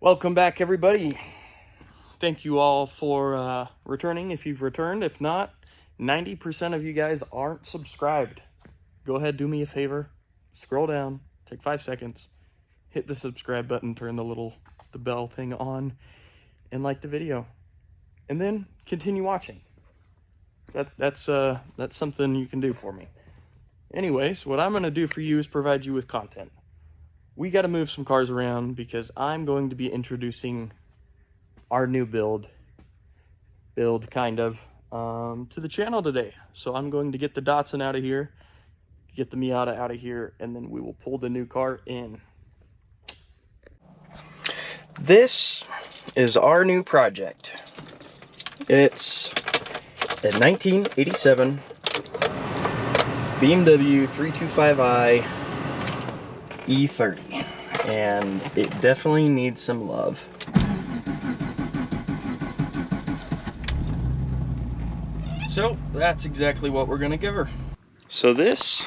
Welcome back, everybody. Thank you all for returning if you've returned. If not, 90% of you guys aren't subscribed. Go ahead, do me a favor. Scroll down, take 5 seconds, hit the subscribe button, turn the bell thing on, and like the video. And then continue watching. That's something you can do for me. Anyways, what I'm going to do for you is provide you with content. We got to move some cars around because I'm going to be introducing our new build kind of to the channel today. So I'm going to get the Datsun out of here, get the Miata out of here, and then we will pull the new car in. This is our new project. It's a 1987 BMW 325i E30, and it definitely needs some love. So that's exactly what we're gonna give her. So this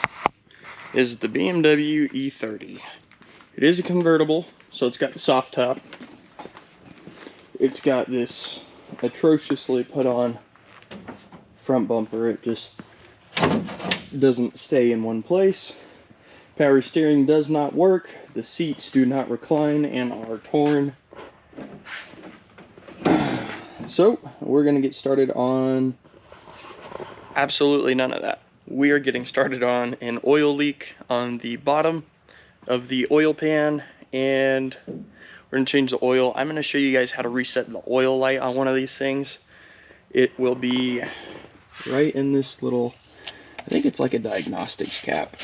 is the BMW E30. It is a convertible, so it's got the soft top. It's got this atrociously put on front bumper. It just doesn't stay in one place. Power steering does not work. The seats do not recline and are torn. So we're gonna get started on absolutely none of that. We are getting started on an oil leak on the bottom of the oil pan, and we're gonna change the oil. I'm gonna show you guys how to reset the oil light on one of these things. It will be right in this little, I think it's like a diagnostics cap.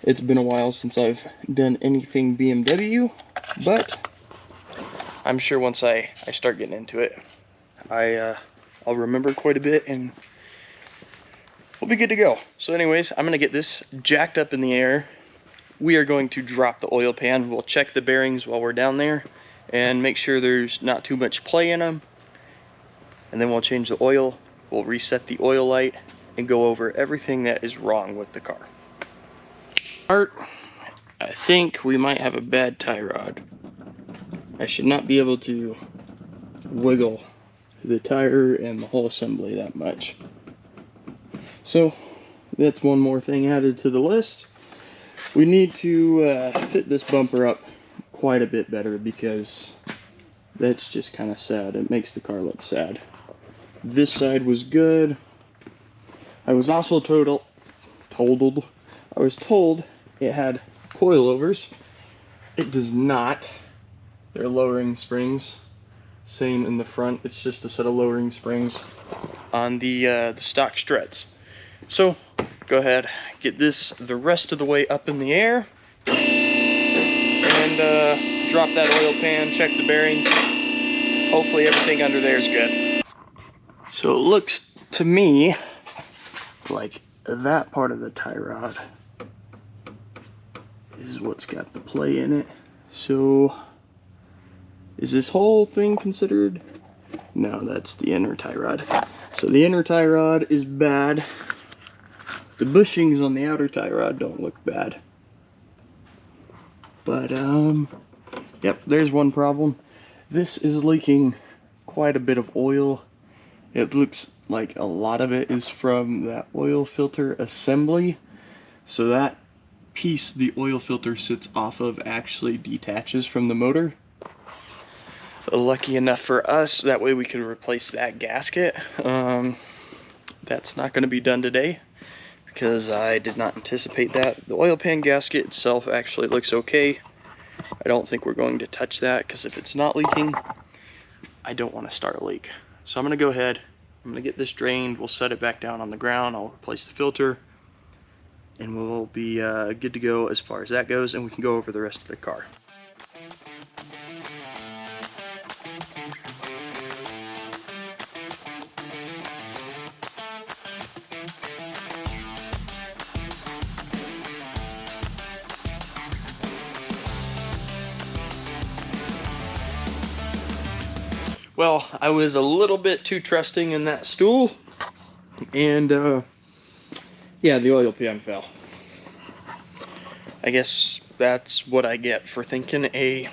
It's been a while since I've done anything BMW, but I'm sure once I start getting into it, I'll remember quite a bit and we'll be good to go. So anyways, I'm gonna get this jacked up in the air. We are going to drop the oil pan. We'll check the bearings while we're down there and make sure there's not too much play in them. And then we'll change the oil, we'll reset the oil light, and go over everything that is wrong with the car. I think we might have a bad tie rod. I should not be able to wiggle the tire and the whole assembly that much. So that's one more thing added to the list. We need to fit this bumper up quite a bit better because that's just kind of sad. It makes the car look sad. This side was good. I was also told it had coilovers. It does not. They're lowering springs. Same in the front. It's just a set of lowering springs on the stock struts. So go ahead, get this the rest of the way up in the air, and drop that oil pan, check the bearings. Hopefully everything under there is good. So it looks to me like that part of the tie rod is what's got the play in it. So is this whole thing considered? No, that's the inner tie rod. So the inner tie rod is bad. The bushings on the outer tie rod don't look bad. But yep, there's one problem. This is leaking quite a bit of oil. It looks like a lot of it is from that oil filter assembly. So that piece the oil filter sits off of actually detaches from the motor. Lucky enough for us, that way we can replace that gasket. That's not going to be done today because I did not anticipate that. The oil pan gasket itself actually looks okay. I don't think we're going to touch that because if it's not leaking, I don't want to start a leak. So I'm going to go ahead, I'm going to get this drained, we'll set it back down on the ground, I'll replace the filter, and we'll be good to go as far as that goes, and we can go over the rest of the car. Well, I was a little bit too trusting in that stool, and yeah, the oil pan fell. I guess that's what I get for thinking a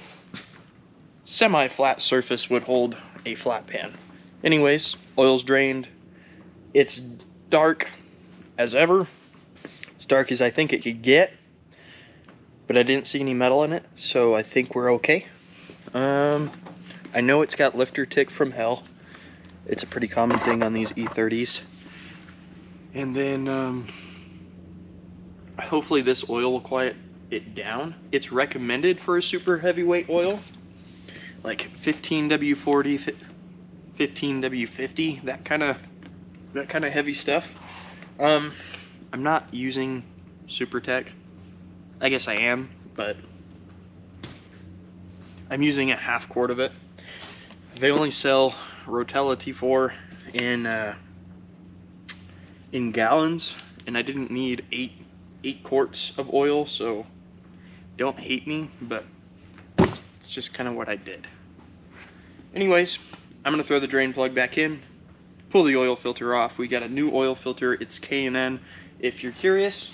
semi-flat surface would hold a flat pan. Anyways, oil's drained. It's dark as ever. As dark as I think it could get. But I didn't see any metal in it, so I think we're okay. I know it's got lifter tick from hell. It's a pretty common thing on these E30s. And then hopefully this oil will quiet it down. It's recommended for a super heavyweight oil, like 15W40, 15W50, that kind of heavy stuff. I'm not using SuperTech. I guess I am, but I'm using a half quart of it. They only sell Rotella T4 in gallons, and I didn't need eight quarts of oil, so don't hate me, but it's just kind of what I did. Anyways, I'm gonna throw the drain plug back in, pull the oil filter off. We got a new oil filter. It's K&N. If you're curious,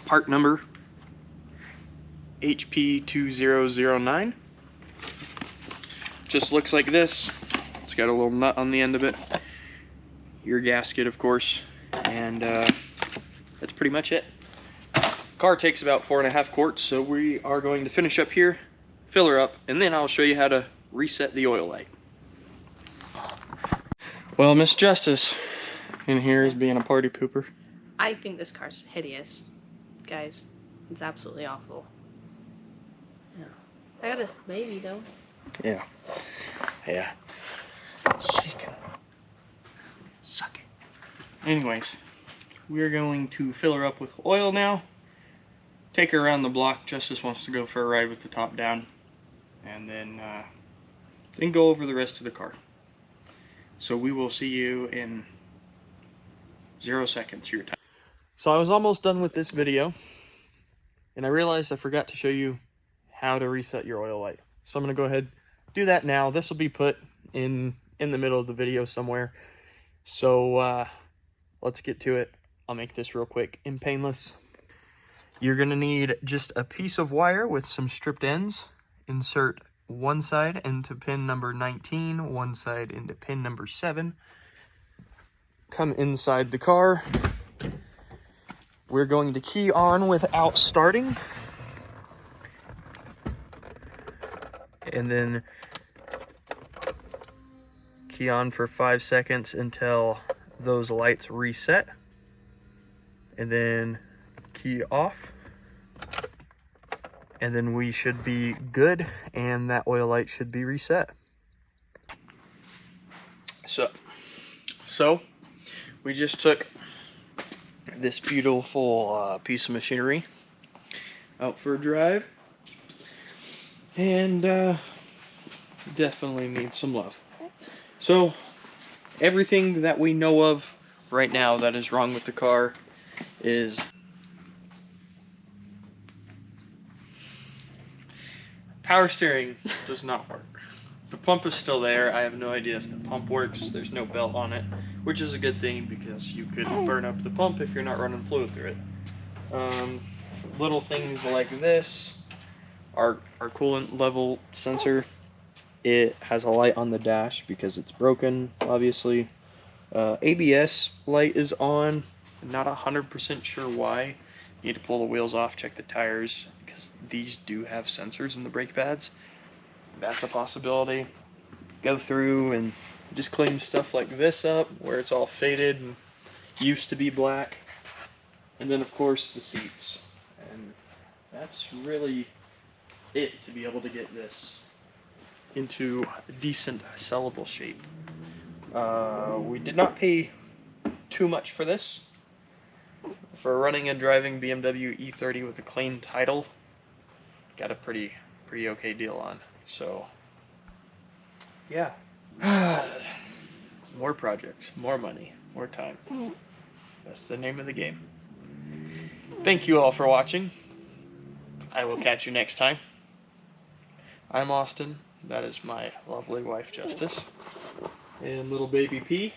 part number HP2009. Just looks like this. It's got a little nut on the end of it. Your gasket, of course, and that's pretty much it. Car takes about 4.5 quarts, so we are going to finish up here, fill her up, and then I'll show you how to reset the oil light. Well, Miss Justice in here is being a party pooper. I think this car's hideous, guys. It's absolutely awful. Yeah. I got a baby though. Yeah. She can suck it. Anyways, we're going to fill her up with oil now. Take her around the block. Justice wants to go for a ride with the top down, and then go over the rest of the car. So we will see you in 0 seconds, your time. So I was almost done with this video, and I realized I forgot to show you how to reset your oil light. So I'm gonna go ahead, do that now. This will be put in the middle of the video somewhere. So let's get to it. I'll make this real quick and painless. You're gonna need just a piece of wire with some stripped ends. Insert one side into pin number 19, one side into pin number 7. Come inside the car. We're going to key on without starting. And then key on for 5 seconds until those lights reset. And then key off. And then we should be good, and that oil light should be reset. So we just took this beautiful piece of machinery out for a drive, and definitely needs some love. So everything that we know of right now that is wrong with the car is power steering does not work. The pump is still there. I have no idea if the pump works. There's no belt on it, which is a good thing because you could burn up the pump if you're not running fluid through it. Little things like this. Our coolant level sensor, it has a light on the dash because it's broken, obviously. ABS light is on. I'm not 100% sure why. You need to pull the wheels off, check the tires, because these do have sensors in the brake pads. That's a possibility. Go through and just clean stuff like this up where it's all faded and used to be black. And then of course the seats. And that's really it to be able to get this into a decent sellable shape. We did not pay too much for this. For running and driving BMW E30 with a clean title, got a pretty okay deal on. So yeah. More projects, more money, more time. That's the name of the game. Thank you all for watching. I will catch you next time. I'm Austin. That is my lovely wife, Justice. And little baby P.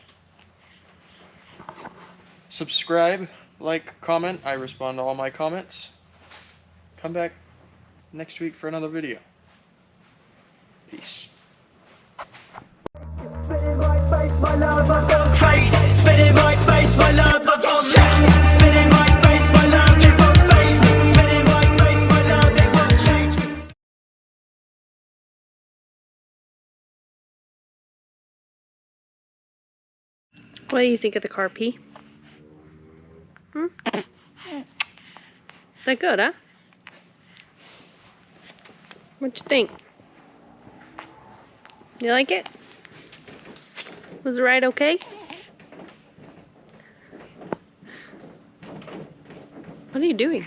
Subscribe, like, comment. I respond to all my comments. Come back next week for another video. Peace. Spinning my face, my love, I don't face. Spinning my face, my love, I don't change. Spinning my face, my love, it won't face. Spinning my face, my love, it won't change. What do you think of the car, P? Hmm? Is that good, huh? What you think? You like it? Was the ride okay? What are you doing?